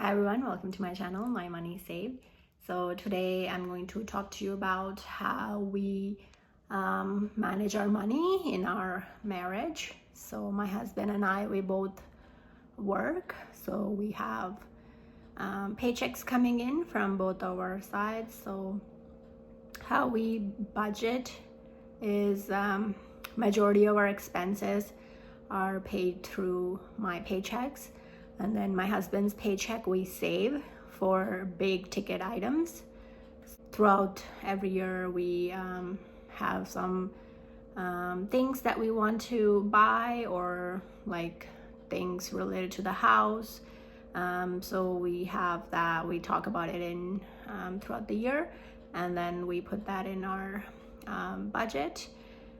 Hi everyone, welcome to my channel, My Money Saved. So today I'm going to talk to you about how we manage our money in our marriage. So my husband and I, we both work. So we have paychecks coming in from both of our sides. So how we budget is majority of our expenses are paid through my paychecks, and then my husband's paycheck we save for big ticket items. Throughout every year we have some things that we want to buy, or like things related to the house. So we have that, we talk about it in throughout the year, and then we put that in our budget.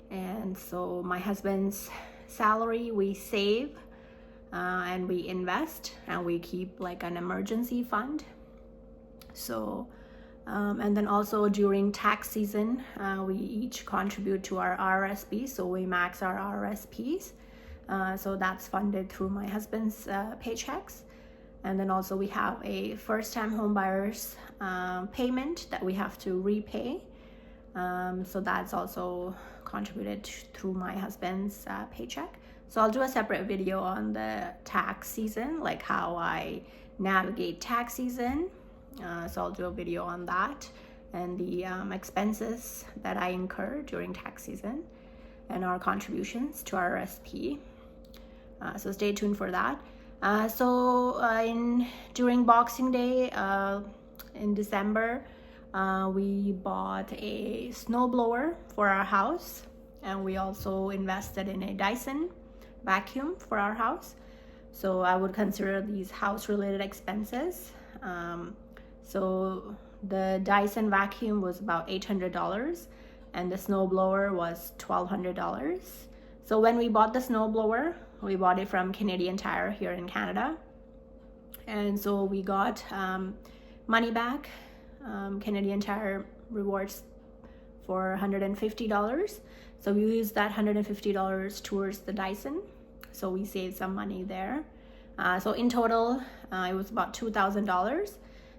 And so my husband's salary we save and we invest, and we keep like an emergency fund. So and then also during tax season we each contribute to our RRSP, so we max our RRSPs. So that's funded through my husband's paychecks. And then also we have a first-time home buyers payment that we have to repay. So that's also contributed through my husband's paycheck. So I'll do a separate video on the tax season, like how I navigate tax season. So I'll do a video on that and the expenses that I incur during tax season and our contributions to our RSP. So stay tuned for that. During Boxing Day in December, we bought a snowblower for our house, and we also invested in a Dyson vacuum for our house. So I would consider these house-related expenses. So the Dyson vacuum was about $800, and the snowblower was $1,200. So when we bought the snowblower, we bought it from Canadian Tire here in Canada, and so we got money back, Canadian Tire rewards for $150. So we used that $150 towards the Dyson, so we saved some money there. So in total it was about $2,000.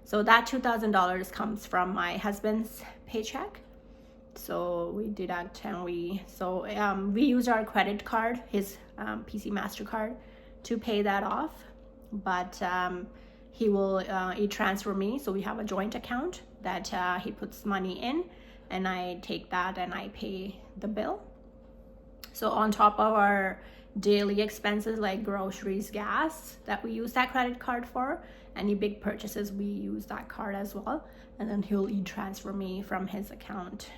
So that $2,000 comes from my husband's paycheck. So we deduct, and we use our credit card, his PC MasterCard, to pay that off. But he will e-transfer me, so we have a joint account that he puts money in, and I take that and I pay the bill. So on top of our daily expenses like groceries, gas, that we use that credit card for, any big purchases we use that card as well, and then he'll e-transfer me from his account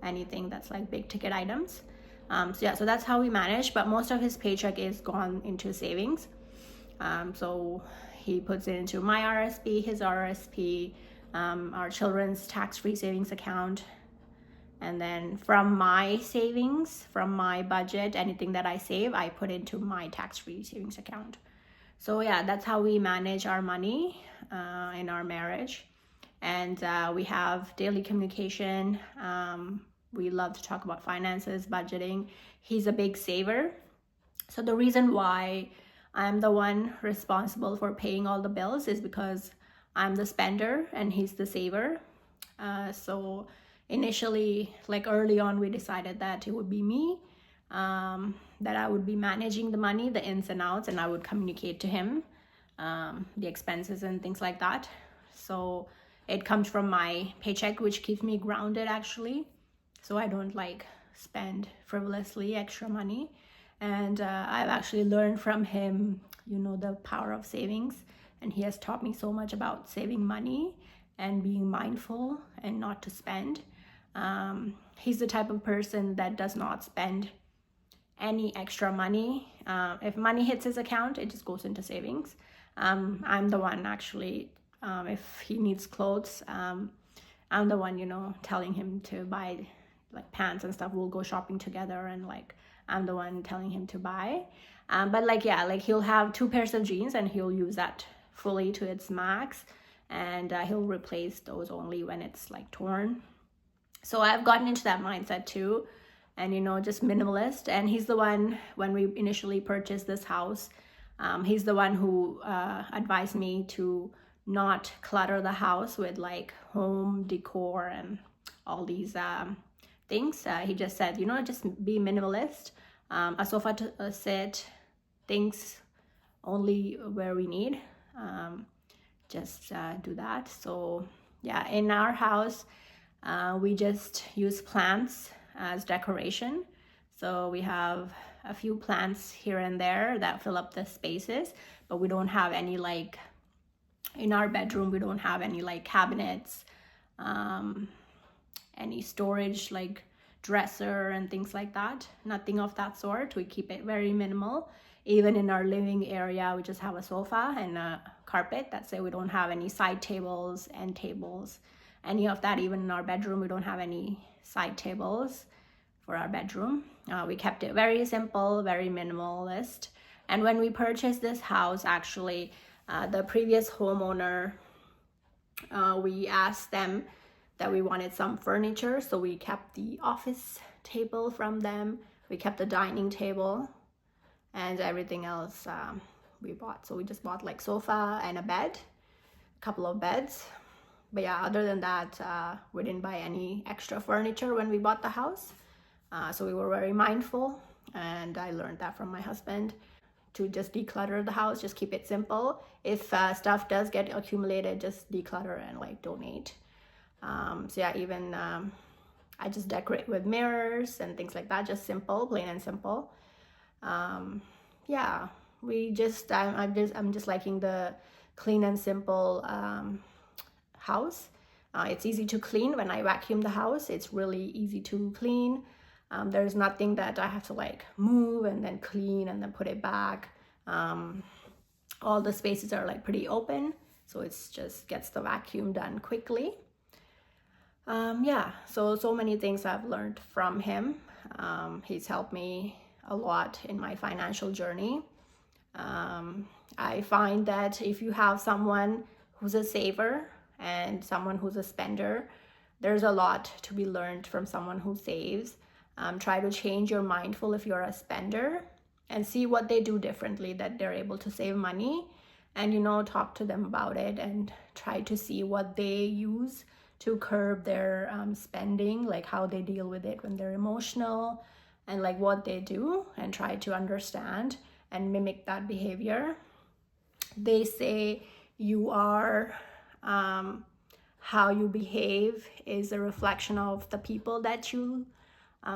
anything that's like big ticket items. So that's how we manage, but most of his paycheck is gone into savings. So he puts it into my RSP, his RSP, our children's tax-free savings account, and then from my savings, from my budget, anything that I save, I put into my tax-free savings account. So yeah, that's how we manage our money in our marriage. And we have daily communication. We love to talk about finances, budgeting. He's a big saver. So the reason why I'm the one responsible for paying all the bills is because I'm the spender and he's the saver. So initially, like early on, we decided that it would be me, that I would be managing the money, the ins and outs, and I would communicate to him the expenses and things like that. So it comes from my paycheck, which keeps me grounded actually. So I don't like spend frivolously extra money. And I've actually learned from him, the power of savings. And he has taught me so much about saving money and being mindful and not to spend. He's the type of person that does not spend any extra money. If money hits his account, it just goes into savings. I'm the one actually, if he needs clothes, I'm the one, telling him to buy like pants and stuff. We'll go shopping together, and like I'm the one telling him to buy. But he'll have 2 pairs of jeans and he'll use that fully to its max, and he'll replace those only when it's like torn. So I've gotten into that mindset too, and just minimalist. And he's the one, when we initially purchased this house, he's the one who advised me to not clutter the house with like home decor and all these things. He just said, you know, just be minimalist. A sofa to sit, things only where we need. Just do that. So yeah, in our house, we just use plants as decoration. So we have a few plants here and there that fill up the spaces, but we don't have any like, in our bedroom, we don't have any like cabinets, any storage like dresser and things like that. Nothing of that sort. We keep it very minimal. Even in our living area, we just have a sofa and a carpet. That's it. We don't have any side tables, end tables, any of that. Even in our bedroom, we don't have any side tables for our bedroom. We kept it very simple, very minimalist. And when we purchased this house, actually, the previous homeowner, we asked them that we wanted some furniture, so we kept the office table from them. We kept the dining table, and everything else we bought. So we just bought like sofa and a bed, a couple of beds. But yeah, other than that, we didn't buy any extra furniture when we bought the house. So we were very mindful, and I learned that from my husband, to just declutter the house, just keep it simple. If stuff does get accumulated, just declutter and like donate. So yeah, even I just decorate with mirrors and things like that, just simple, plain and simple. Yeah, I'm just liking the clean and simple house. It's easy to clean. When I vacuum the house, it's really easy to clean. There's nothing that I have to like move and then clean and then put it back. All the spaces are like pretty open, so it's just gets the vacuum done quickly. Yeah, so many things I've learned from him. He's helped me a lot in my financial journey. I find that if you have someone who's a saver and someone who's a spender, there's a lot to be learned from someone who saves. Try to change your mindful if you're a spender, and see what they do differently that they're able to save money, and you know, talk to them about it and try to see what they use to curb their spending, like how they deal with it when they're emotional, and like what they do, and try to understand and mimic that behavior. They say you are how you behave is a reflection of the people that you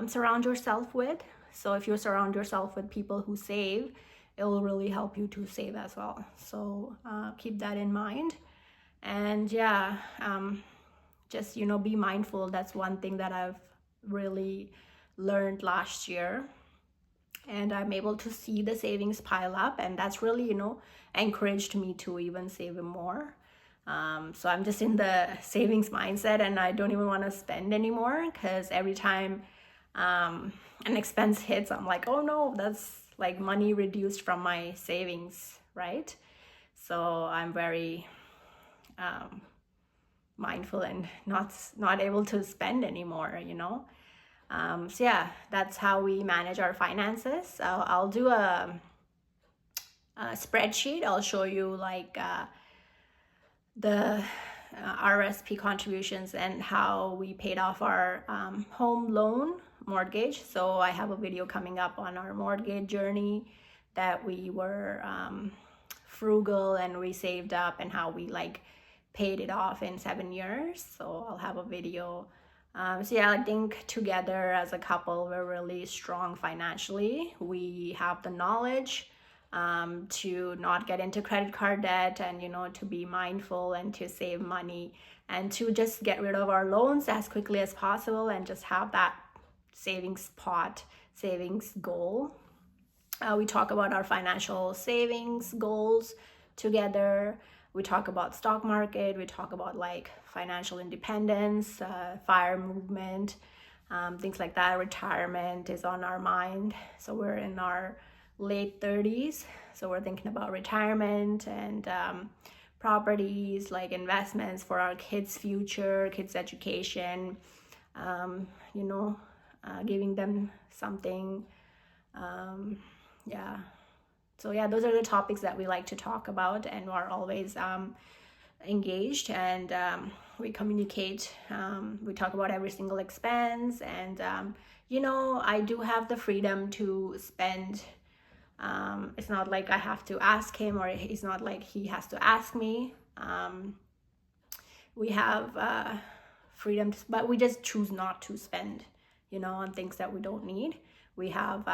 surround yourself with. So if you surround yourself with people who save, it will really help you to save as well. So keep that in mind. And yeah, just, you know, be mindful. That's one thing that I've really learned last year. And I'm able to see the savings pile up, and that's really, you know, encouraged me to even save more. So I'm just in the savings mindset, and I don't even want to spend anymore, because every time an expense hits, I'm like, oh no, that's like money reduced from my savings, right? So I'm very mindful and not able to spend anymore, you know. So yeah, that's how we manage our finances. So I'll do a spreadsheet. I'll show you like the RSP contributions and how we paid off our home loan mortgage. So I have a video coming up on our mortgage journey, that we were frugal and we saved up, and how we like paid it off in 7 years. So I'll have a video. So yeah, I think together as a couple, we're really strong financially. We have the knowledge to not get into credit card debt, and, you know, to be mindful and to save money, and to just get rid of our loans as quickly as possible, and just have that savings pot, savings goal. We talk about our financial savings goals together. We talk about stock market. We talk about like financial independence, FIRE movement, things like that. Retirement is on our mind. So we're in our late 30s. So we're thinking about retirement and properties, like investments for our kids' future, kids' education, you know, giving them something. Yeah. So yeah, those are the topics that we like to talk about, and we're always engaged, and we communicate. We talk about every single expense, and you know, I do have the freedom to spend. It's not like I have to ask him, or it's not like he has to ask me. We have freedom, but we just choose not to spend, you know, on things that we don't need. We have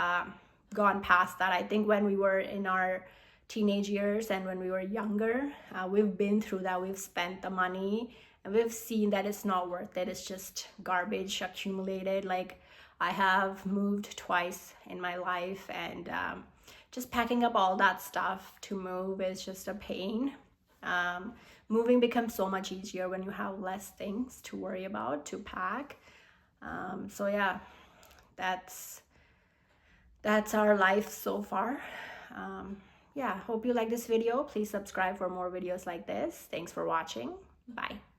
gone past that. I think when we were in our teenage years and when we were younger, we've been through that. We've spent the money and we've seen that it's not worth it. It's just garbage accumulated. Like, I have moved twice in my life, and just packing up all that stuff to move is just a pain. Moving becomes so much easier when you have less things to worry about, to pack. So yeah, that's our life so far. Yeah, hope you like this video. Please subscribe for more videos like this. Thanks for watching. Bye.